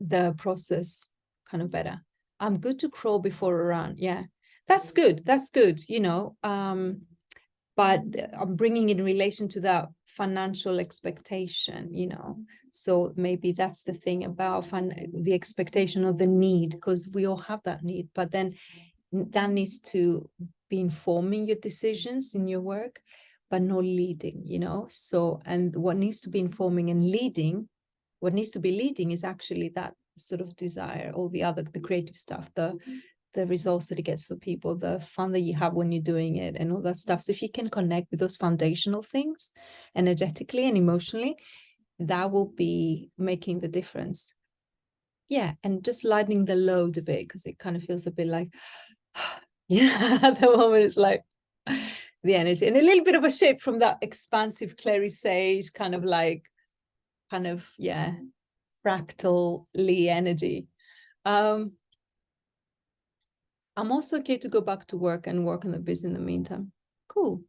the process kind of better. I'm good to crawl before a run. Yeah, that's good. That's good, you know. But I'm bringing it in relation to that financial expectation, you know. So maybe that's the thing about the expectation of the need, because we all have that need, but then that needs to be informing your decisions in your work, but not leading, you know. So, and what needs to be informing and leading, what needs to be leading is actually that sort of desire, all the other, the creative stuff, the results that it gets for people, the fun that you have when you're doing it, and all that stuff. So if you can connect with those foundational things energetically and emotionally, that will be making the difference. Yeah, and just lightening the load a bit, because it kind of feels a bit like, yeah, at the moment it's like the energy, and a little bit of a shift from that expansive clary sage kind of like, kind of, yeah, fractally energy. I'm also okay to go back to work and work on the business in the meantime. Cool.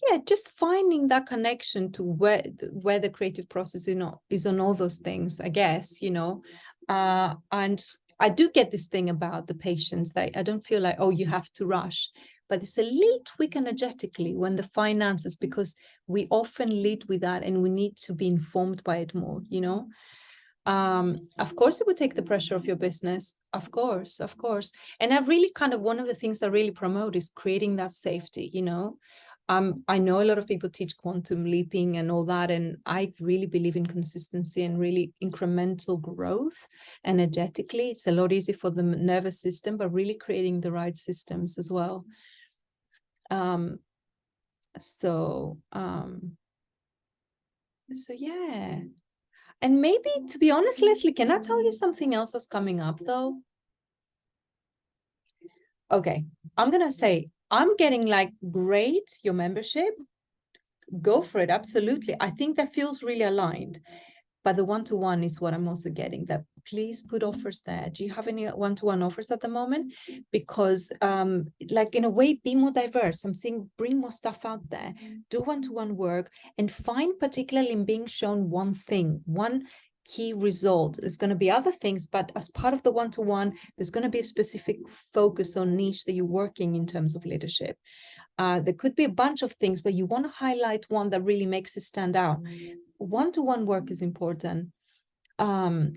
Yeah, just finding that connection to where the creative process is on all those things, I guess, you know. And I do get this thing about the patience, that I don't feel like, oh, you have to rush, but it's a little tweak energetically when the finances, because we often lead with that, and we need to be informed by it more, you know. Of course, it would take the pressure off your business. Of course. And I really kind of, one of the things I really promote is creating that safety, you know. I know a lot of people teach quantum leaping and all that, and I really believe in consistency and really incremental growth energetically. It's a lot easier for the nervous system, but really creating the right systems as well. So yeah. And maybe, to be honest, Leslie, can I tell you something else that's coming up though? Okay, I'm gonna say, I'm getting like, great, your membership, go for it, absolutely. I think that feels really aligned. But the one-to-one is what I'm also getting, that please put offers there. Do you have any one-to-one offers at the moment? Because like, in a way, be more diverse. I'm saying bring more stuff out there, do one-to-one work, and find, particularly in being shown one thing, one key result. There's going to be other things, but as part of the one-to-one, there's going to be a specific focus on niche that you're working in terms of leadership. There could be a bunch of things, but you want to highlight one that really makes it stand out. One-to-one work is important. I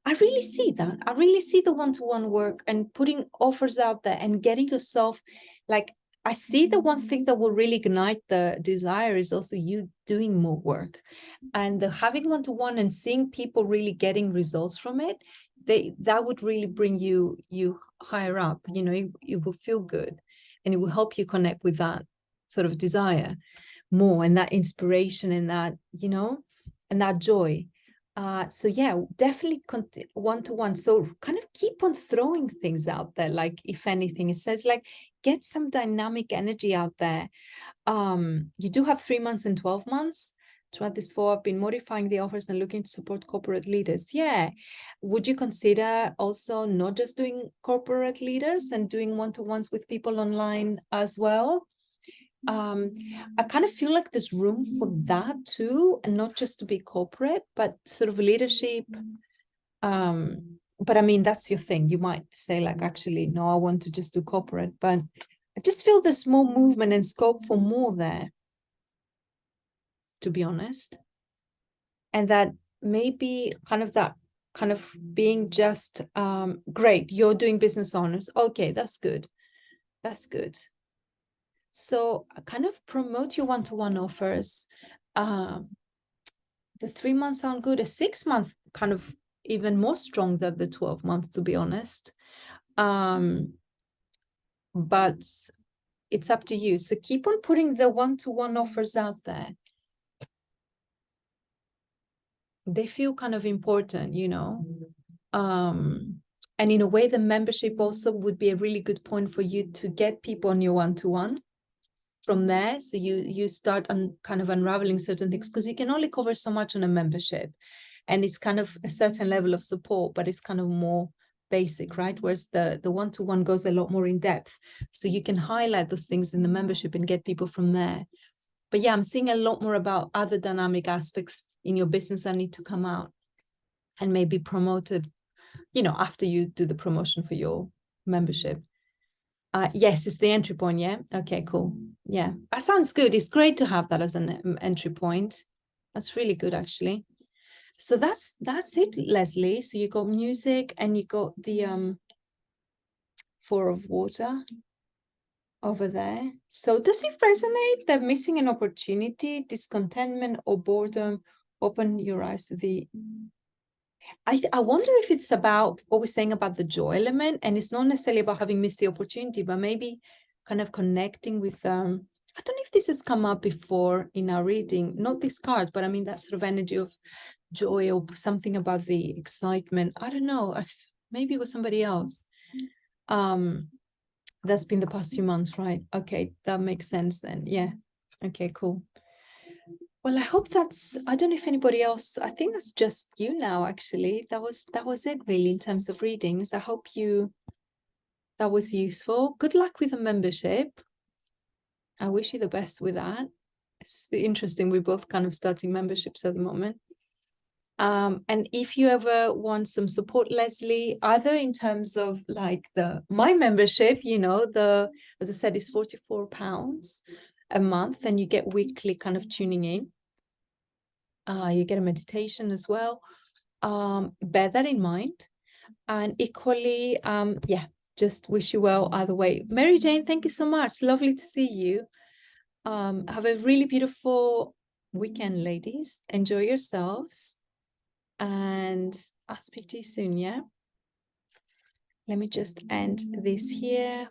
really see that. I really see the one-to-one work and putting offers out there and getting yourself, like, I see the one thing that will really ignite the desire is also you doing more work, and the having one-to-one and seeing people really getting results from it. That would really bring you higher up. You know, you will feel good, and it will help you connect with that sort of desire more, and that inspiration, and that, you know, and that joy. So yeah, definitely one-to-one. So kind of keep on throwing things out there. Like, if anything, it says like, get some dynamic energy out there. You do have 3 months and 12 months. Throughout this fall, I've been modifying the offers and looking to support corporate leaders. Yeah. Would you consider also not just doing corporate leaders and doing one-to-ones with people online as well? I kind of feel like there's room for that too, and not just to be corporate, but sort of leadership. But I mean, that's your thing. You might say like, actually, no, I want to just do corporate, but I just feel there's more movement and scope for more there, to be honest. And that maybe kind of being just, great, you're doing business owners. Okay, that's good. That's good. So kind of promote your one-to-one offers. The 3 months sound good. A 6 month kind of even more strong than the 12 months, to be honest. But it's up to you. So keep on putting the one-to-one offers out there. They feel kind of important, you know. And in a way, the membership also would be a really good point for you to get people on your one-to-one from there. So you start kind of unraveling certain things, because you can only cover so much on a membership, and it's kind of a certain level of support, but it's kind of more basic, right? Whereas the one-to-one goes a lot more in depth, so you can highlight those things in the membership and get people from there. But yeah, I'm seeing a lot more about other dynamic aspects in your business that need to come out and maybe promoted, you know, after you do the promotion for your membership. Yes, it's the entry point. Yeah. Okay, cool. Yeah, that sounds good. It's great to have that as an entry point. That's really good, actually. So that's it, Leslie. So you got music, and you got the 4 of water over there. So does it resonate that missing an opportunity, discontentment, or boredom? Open your eyes to the... I wonder if it's about what we're saying about the joy element, and it's not necessarily about having missed the opportunity, but maybe kind of connecting with I don't know if this has come up before in our reading, not this card, but I mean that sort of energy of joy, or something about the excitement. I don't know, maybe it was somebody else. That's been the past few months, right? Okay, that makes sense then. Yeah. Okay, cool. Well, I hope that's, I don't know if anybody else, I think that's just you now, actually. That was it really in terms of readings. I hope that was useful. Good luck with the membership. I wish you the best with that. It's interesting. We're both kind of starting memberships at the moment. And if you ever want some support, Leslie, either in terms of like my membership, you know, as I said, is £44 a month, and you get weekly kind of tuning in. You get a meditation as well. Bear that in mind. And equally, yeah, just wish you well either way. Mary Jane, thank you so much. Lovely to see you. Have a really beautiful weekend, ladies. Enjoy yourselves. And I'll speak to you soon, yeah? Let me just end this here.